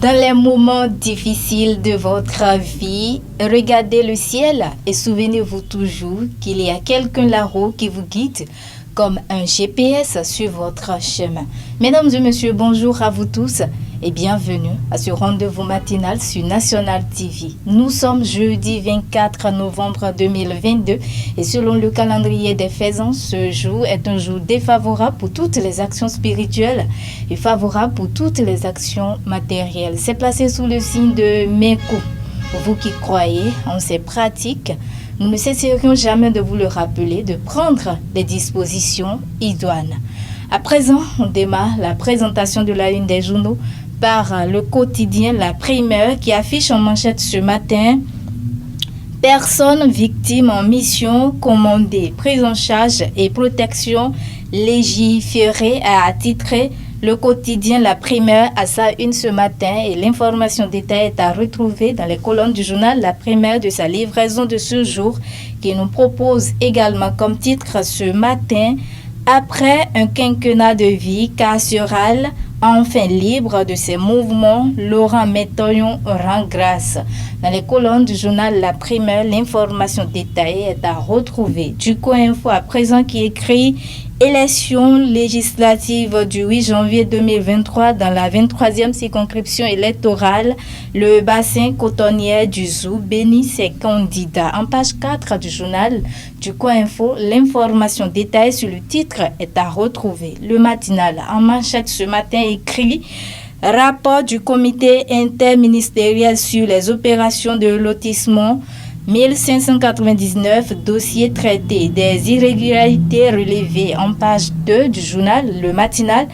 Dans les moments difficiles de votre vie, regardez le ciel et souvenez-vous toujours qu'il y a quelqu'un là-haut qui vous guide comme un GPS sur votre chemin. Mesdames et messieurs, bonjour à vous tous et bienvenue à ce rendez-vous matinal sur National TV. Nous sommes jeudi 24 novembre 2022 et selon le calendrier des faisans, ce jour est un jour défavorable pour toutes les actions spirituelles et favorable pour toutes les actions matérielles. C'est placé sous le signe de Mekou. Pour vous qui croyez en ces pratiques, nous ne cesserions jamais de vous le rappeler, de prendre des dispositions idoines. À présent, on démarre la présentation de la une des journaux par le quotidien La Primeur qui affiche en manchette ce matin « Personnes victimes en mission commandée, prise en charge et protection légiférée » a attitré le quotidien La Primeur à sa une ce matin et l'information détaillée est à retrouver dans les colonnes du journal La Primeur de sa livraison de ce jour qui nous propose également comme titre ce matin « Après un quinquennat de vie carcérale, enfin libre de ses mouvements, Laurent Métoyon rend grâce. » Dans les colonnes du journal La Primeur, l'information détaillée est à retrouver. Du Coin Info à présent qui écrit « Élection législative du 8 janvier 2023 dans la 23e circonscription électorale, le bassin cotonnier du Zou bénit ses candidats. » En page 4 du journal du Coin Info, l'information détaillée sur le titre est à retrouver. Le matinal en manchette ce matin écrit « Rapport du comité interministériel sur les opérations de lotissement ». 1599 dossiers traités, des irrégularités relevées. En page 2 du journal Le Matinal,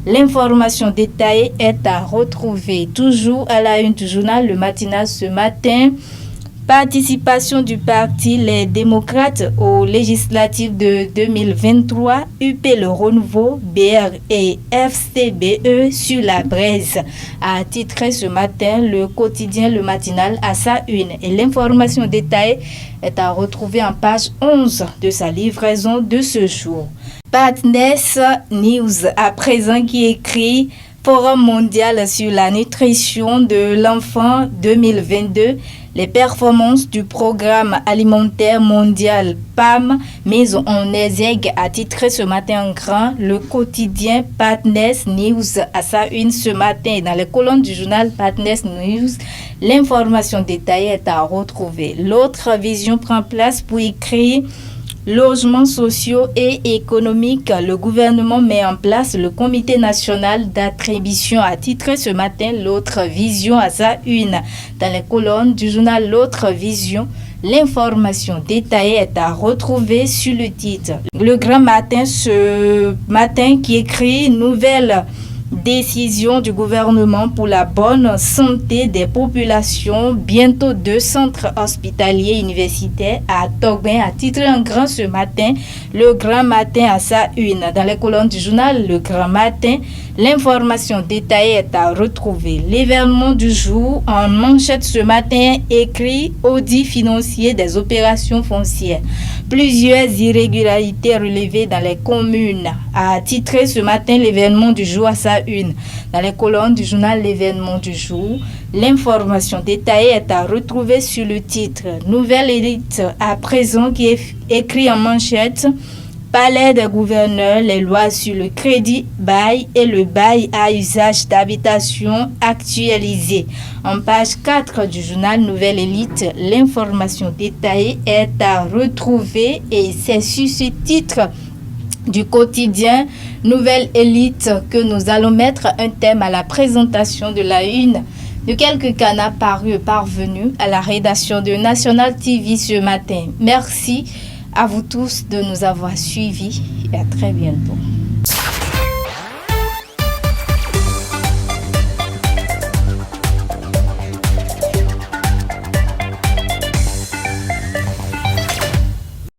l'information détaillée est à retrouver. Toujours à la une du journal Le Matinal ce matin, participation du parti Les Démocrates aux législatives de 2023, UP Le Renouveau, BR et FCBE sur la braise, a titré ce matin le quotidien Le Matinal à sa une. Et l'information détaillée est à retrouver en page 11 de sa livraison de ce jour. Partners News à présent qui écrit Forum mondial sur la nutrition de l'enfant 2022. Les performances du programme alimentaire mondial PAM mises en exergue a titré ce matin en grand le quotidien Partners News à sa une ce matin. Dans les colonnes du journal Partners News, l'information détaillée est à retrouver. L'autre vision prend place pour écrire logements sociaux et économiques. Le gouvernement met en place le comité national d'attribution a titré ce matin l'autre vision à sa une. Dans les colonnes du journal L'autre vision, l'information détaillée est à retrouver sur le titre. Le Grand Matin ce matin qui écrit nouvelle décision du gouvernement pour la bonne santé des populations. Bientôt 2 centres hospitaliers universitaires à Togbin a titré en grand ce matin le Grand Matin à sa une. Dans les colonnes du journal Le Grand Matin, l'information détaillée est à retrouver. L'événement du jour en manchette ce matin écrit audit financier des opérations foncières. Plusieurs irrégularités relevées dans les communes a titré ce matin l'événement du jour à sa une. Dans les colonnes du journal L'événement du jour, l'information détaillée est à retrouver sur le titre Nouvelle élite à présent qui est écrit en manchette Palais des gouverneurs, les lois sur le crédit bail et le bail à usage d'habitation actualisées. En page 4 du journal Nouvelle Élite, l'information détaillée est à retrouver et c'est sur ce titre du quotidien Nouvelle Élite que nous allons mettre un thème à la présentation de la une de quelques canards parvenus à la rédaction de National TV ce matin. Merci à vous tous de nous avoir suivis et à très bientôt.